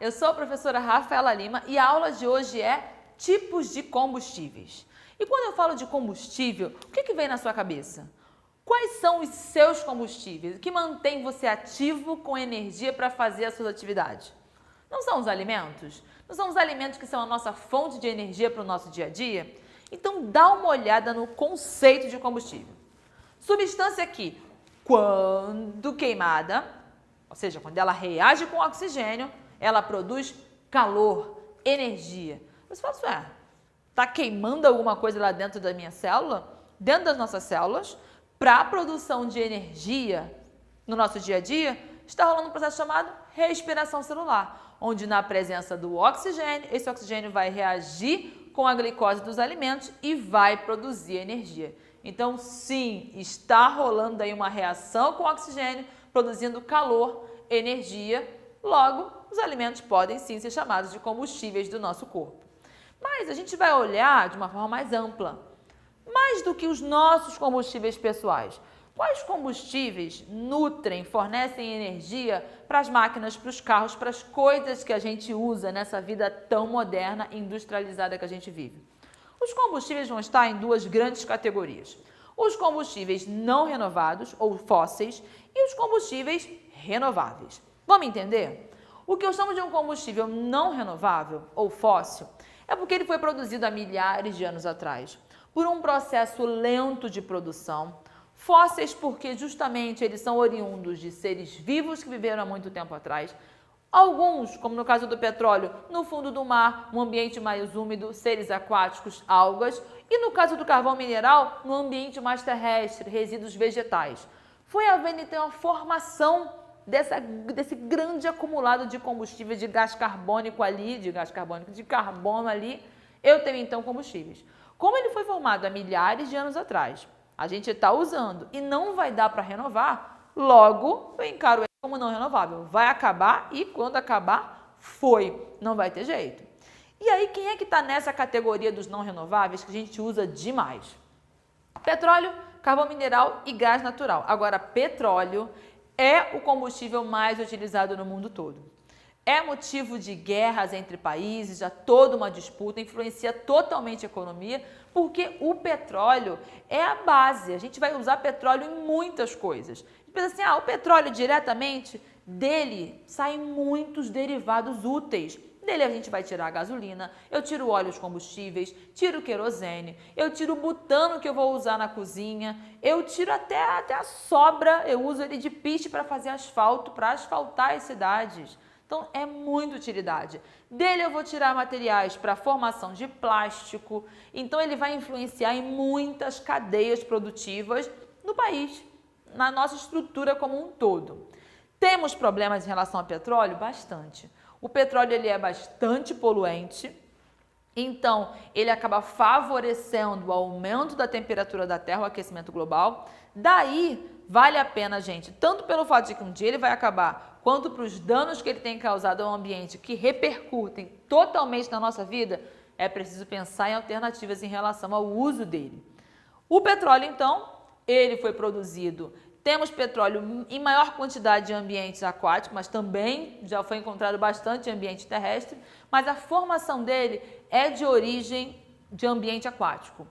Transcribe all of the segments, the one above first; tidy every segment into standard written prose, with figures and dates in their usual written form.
eu sou a professora Rafaela Lima e a aula de hoje é tipos de combustíveis. E quando eu falo de combustível, o que vem na sua cabeça? Quais são os seus combustíveis? O que mantém você ativo com energia para fazer as suas atividades? Não são os alimentos? Não são os alimentos que são a nossa fonte de energia para o nosso dia a dia? Então dá uma olhada no conceito de combustível. Substância que, quando queimada, ou seja, quando ela reage com oxigênio, ela produz calor, energia. Você fala assim, está queimando alguma coisa lá dentro da minha célula? Dentro das nossas células, para a produção de energia no nosso dia a dia, está rolando um processo chamado respiração celular, onde na presença do oxigênio, esse oxigênio vai reagir com a glicose dos alimentos e vai produzir energia. Então, sim, está rolando aí uma reação com o oxigênio, produzindo calor, energia. Logo, os alimentos podem sim ser chamados de combustíveis do nosso corpo. Mas a gente vai olhar de uma forma mais ampla. Mais do que os nossos combustíveis pessoais. Quais combustíveis nutrem, fornecem energia para as máquinas, para os carros, para as coisas que a gente usa nessa vida tão moderna e industrializada que a gente vive? Os combustíveis vão estar em duas grandes categorias. Os combustíveis não renovados, ou fósseis, e os combustíveis renováveis. Vamos entender? O que eu chamo de um combustível não renovável, ou fóssil, é porque ele foi produzido há milhares de anos atrás, por um processo lento de produção. Fósseis porque justamente eles são oriundos de seres vivos que viveram há muito tempo atrás. Alguns, como no caso do petróleo, no fundo do mar, um ambiente mais úmido, seres aquáticos, algas. E no caso do carvão mineral, no ambiente mais terrestre, resíduos vegetais. Foi havendo então a formação desse grande acumulado de combustível, de gás carbônico ali, de carbono ali. Eu tenho então combustíveis. Como ele foi formado há milhares de anos atrás, a gente está usando e não vai dar para renovar, logo eu encaro ele como não renovável. Vai acabar e quando acabar, foi. Não vai ter jeito. E aí, quem é que está nessa categoria dos não renováveis que a gente usa demais? Petróleo, carvão mineral e gás natural. Agora, petróleo é o combustível mais utilizado no mundo todo. É motivo de guerras entre países, já toda uma disputa, influencia totalmente a economia, porque o petróleo é a base. A gente vai usar petróleo em muitas coisas. A gente pensa assim, o petróleo diretamente, dele saem muitos derivados úteis. Dele a gente vai tirar a gasolina, eu tiro óleos combustíveis, tiro o querosene, eu tiro o butano que eu vou usar na cozinha, eu tiro até a sobra, eu uso ele de piche para fazer asfalto, para asfaltar as cidades. Então, é muita utilidade. Dele eu vou tirar materiais para formação de plástico. Então, ele vai influenciar em muitas cadeias produtivas no país, na nossa estrutura como um todo. Temos problemas em relação ao petróleo? Bastante. O petróleo ele é bastante poluente, então ele acaba favorecendo o aumento da temperatura da Terra, o aquecimento global. Daí, vale a pena, gente, tanto pelo fato de que um dia ele vai acabar, quanto para os danos que ele tem causado ao ambiente, que repercutem totalmente na nossa vida, é preciso pensar em alternativas em relação ao uso dele. O petróleo, então, ele foi produzido, temos petróleo em maior quantidade em ambientes aquáticos, mas também já foi encontrado bastante em ambiente terrestre, mas a formação dele é de origem de ambiente aquático.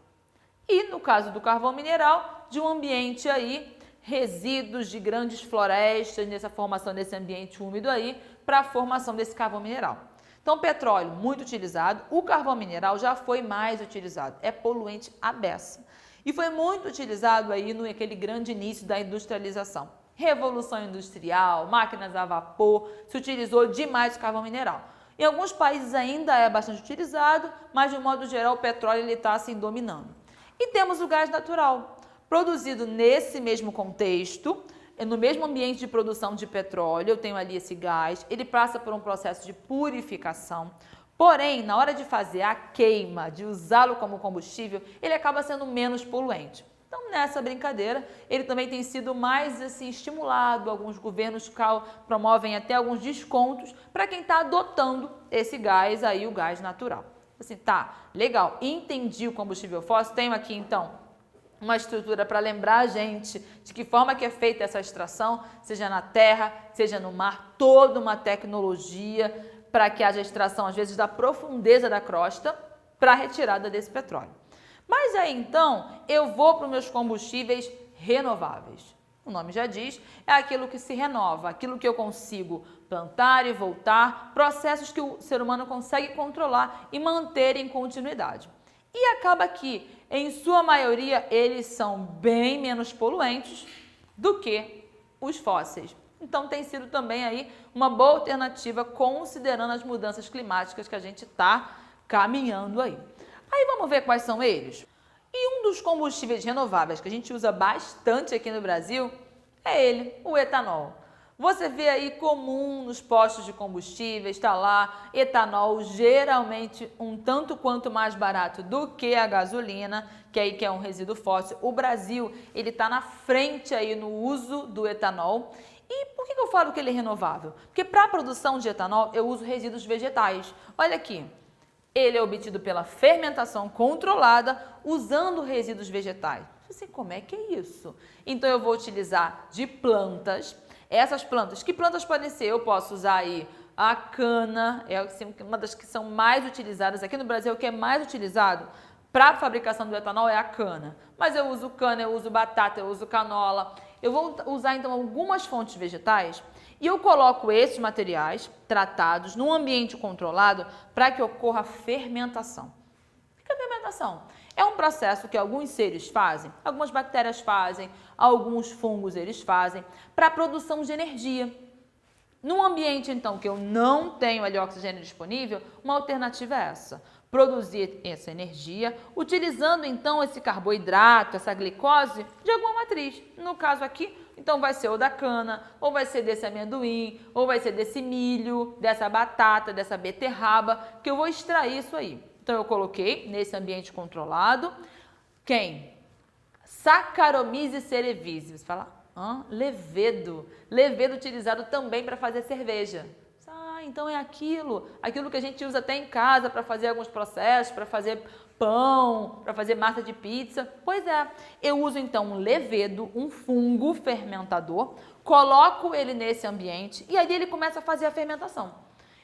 E no caso do carvão mineral, de um ambiente aí, resíduos de grandes florestas, nessa formação desse ambiente úmido aí, para a formação desse carvão mineral. Então, petróleo muito utilizado, o carvão mineral já foi mais utilizado, é poluente à beça. E foi muito utilizado aí naquele grande início da industrialização. Revolução industrial, máquinas a vapor, se utilizou demais o carvão mineral. Em alguns países ainda é bastante utilizado, mas de um modo geral o petróleo está assim dominando. E temos o gás natural, produzido nesse mesmo contexto, no mesmo ambiente de produção de petróleo, eu tenho ali esse gás, ele passa por um processo de purificação. Porém, na hora de fazer a queima, de usá-lo como combustível, ele acaba sendo menos poluente. Então, nessa brincadeira, ele também tem sido mais assim, estimulado. Alguns governos promovem até alguns descontos para quem está adotando esse gás aí, o gás natural. Assim, tá, legal, entendi o combustível fóssil, tenho aqui então uma estrutura para lembrar a gente de que forma que é feita essa extração, seja na terra, seja no mar, toda uma tecnologia para que haja extração, às vezes, da profundeza da crosta para a retirada desse petróleo. Mas aí, então, eu vou para os meus combustíveis renováveis. O nome já diz, é aquilo que se renova, aquilo que eu consigo plantar e voltar, processos que o ser humano consegue controlar e manter em continuidade. E acaba que, em sua maioria, eles são bem menos poluentes do que os fósseis. Então, tem sido também aí uma boa alternativa, considerando as mudanças climáticas que a gente está caminhando aí. Aí vamos ver quais são eles? E um dos combustíveis renováveis que a gente usa bastante aqui no Brasil é ele, o etanol. Você vê aí comum nos postos de combustíveis, está lá, etanol geralmente um tanto quanto mais barato do que a gasolina, que é um resíduo fóssil. O Brasil, ele está na frente aí no uso do etanol. E por que eu falo que ele é renovável? Porque para a produção de etanol eu uso resíduos vegetais. Olha aqui, ele é obtido pela fermentação controlada usando resíduos vegetais. Assim, como é que é isso? Então eu vou utilizar de plantas. Essas plantas, que plantas podem ser? Eu posso usar aí a cana, é uma das que são mais utilizadas. Aqui no Brasil, o que é mais utilizado para a fabricação do etanol é a cana. Mas eu uso cana, eu uso batata, eu uso canola. Eu vou usar então algumas fontes vegetais e eu coloco esses materiais tratados num ambiente controlado para que ocorra a fermentação. O que é a fermentação? É um processo que alguns seres fazem, algumas bactérias fazem, alguns fungos eles fazem, para a produção de energia. Num ambiente, então, que eu não tenho ali oxigênio disponível, uma alternativa é essa. Produzir essa energia, utilizando, então, esse carboidrato, essa glicose, de alguma matriz. No caso aqui, então, vai ser ou da cana, ou vai ser desse amendoim, ou vai ser desse milho, dessa batata, dessa beterraba, que eu vou extrair isso aí. Então, eu coloquei nesse ambiente controlado, quem? Saccharomyces cerevisiae. Você fala, levedo. Levedo utilizado também para fazer cerveja. Então é aquilo que a gente usa até em casa para fazer alguns processos, para fazer pão, para fazer massa de pizza. Pois é, eu uso então um levedo, um fungo fermentador, coloco ele nesse ambiente e ali ele começa a fazer a fermentação.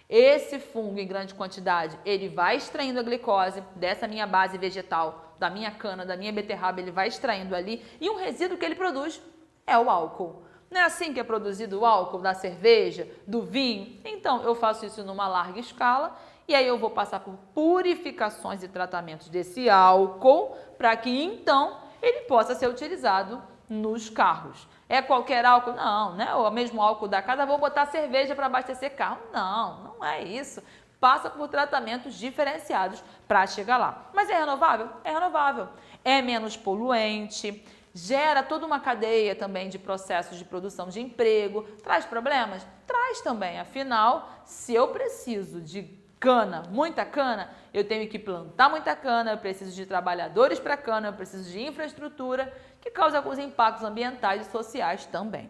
Esse fungo em grande quantidade, ele vai extraindo a glicose dessa minha base vegetal, da minha cana, da minha beterraba, ele vai extraindo ali e um resíduo que ele produz é o álcool. Não é assim que é produzido o álcool da cerveja, do vinho? Então, eu faço isso numa larga escala e aí eu vou passar por purificações e tratamentos desse álcool para que, então, ele possa ser utilizado nos carros. É qualquer álcool? Não, né? O mesmo álcool da casa, vou botar cerveja para abastecer carro. Não, não é isso. Passa por tratamentos diferenciados para chegar lá. Mas é renovável? É renovável. É menos poluente, gera toda uma cadeia também de processos de produção de emprego. Traz problemas? Traz também. Afinal, se eu preciso de cana, muita cana, eu tenho que plantar muita cana, eu preciso de trabalhadores para cana, eu preciso de infraestrutura, que causa alguns impactos ambientais e sociais também.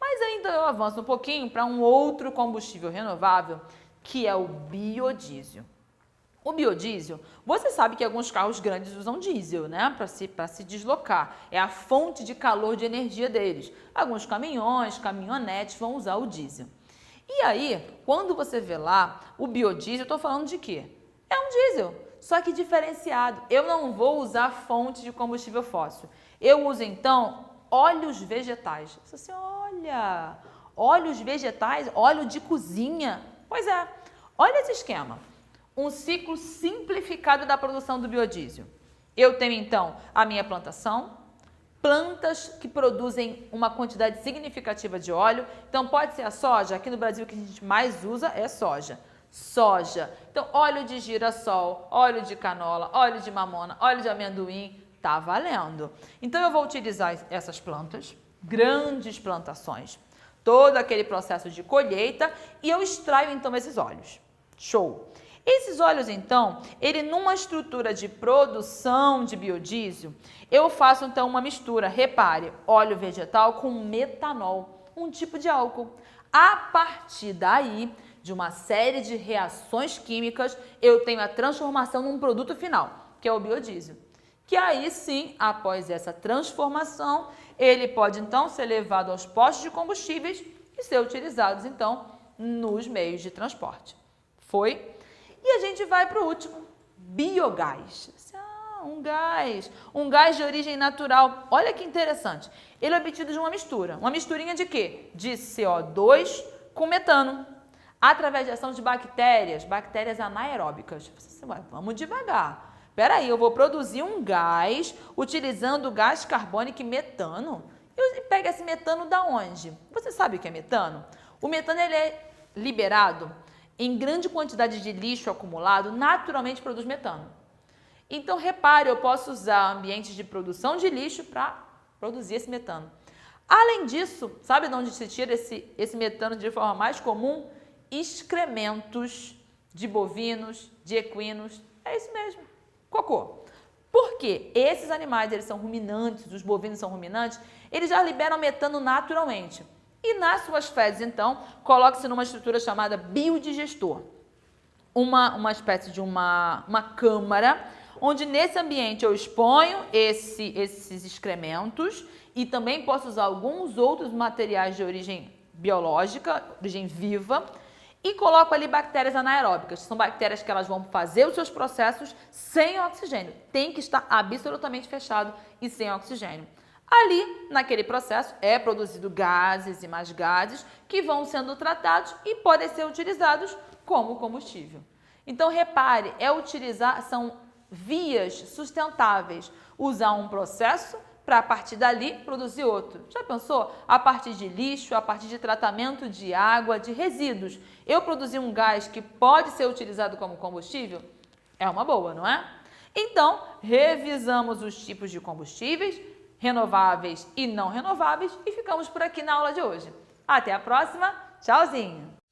Mas ainda eu avanço um pouquinho para um outro combustível renovável, que é o biodiesel. O biodiesel, você sabe que alguns carros grandes usam diesel, né, para se deslocar. É a fonte de calor de energia deles. Alguns caminhões, caminhonetes vão usar o diesel. E aí, quando você vê lá o biodiesel, eu estou falando de quê? É um diesel, só que diferenciado. Eu não vou usar fonte de combustível fóssil. Eu uso, então, óleos vegetais. Você olha, óleos vegetais, óleo de cozinha. Pois é, olha esse esquema. Um ciclo simplificado da produção do biodiesel. Eu tenho, então, a minha plantação, plantas que produzem uma quantidade significativa de óleo. Então, pode ser a soja. Aqui no Brasil, o que a gente mais usa é soja. Soja. Então, óleo de girassol, óleo de canola, óleo de mamona, óleo de amendoim. Tá valendo. Então, eu vou utilizar essas plantas, grandes plantações, todo aquele processo de colheita e eu extraio, então, esses óleos. Show! Esses óleos, então, ele numa estrutura de produção de biodiesel, eu faço, então, uma mistura, repare, óleo vegetal com metanol, um tipo de álcool. A partir daí, de uma série de reações químicas, eu tenho a transformação num produto final, que é o biodiesel. Que aí sim, após essa transformação, ele pode, então, ser levado aos postos de combustíveis e ser utilizado, então, nos meios de transporte. Foi. E a gente vai para o último, biogás. Um gás de origem natural. Olha que interessante. Ele é obtido de uma mistura. Uma misturinha de quê? De CO2 com metano. Através de ação de bactérias anaeróbicas. Você vai, vamos devagar. Espera aí, eu vou produzir um gás utilizando gás carbônico e metano. E pega esse metano da onde? Você sabe o que é metano? O metano ele é liberado em grande quantidade de lixo acumulado, naturalmente produz metano. Então, repare, eu posso usar ambientes de produção de lixo para produzir esse metano. Além disso, sabe de onde se tira esse metano de forma mais comum? Excrementos de bovinos, de equinos, é isso mesmo, cocô. Por quê? Esses animais, eles são ruminantes, os bovinos são ruminantes, eles já liberam metano naturalmente. E nas suas fezes, então, coloca-se numa estrutura chamada biodigestor. Uma espécie de uma câmara, onde nesse ambiente eu exponho esses excrementos e também posso usar alguns outros materiais de origem biológica, origem viva, e coloco ali bactérias anaeróbicas. São bactérias que elas vão fazer os seus processos sem oxigênio. Tem que estar absolutamente fechado e sem oxigênio. Ali, naquele processo, é produzido gases e mais gases que vão sendo tratados e podem ser utilizados como combustível. Então, repare, são vias sustentáveis. Usar um processo para, a partir dali, produzir outro. Já pensou? A partir de lixo, a partir de tratamento de água, de resíduos. Eu produzir um gás que pode ser utilizado como combustível? É uma boa, não é? Então, revisamos os tipos de combustíveis, renováveis e não renováveis, e ficamos por aqui na aula de hoje. Até a próxima, tchauzinho!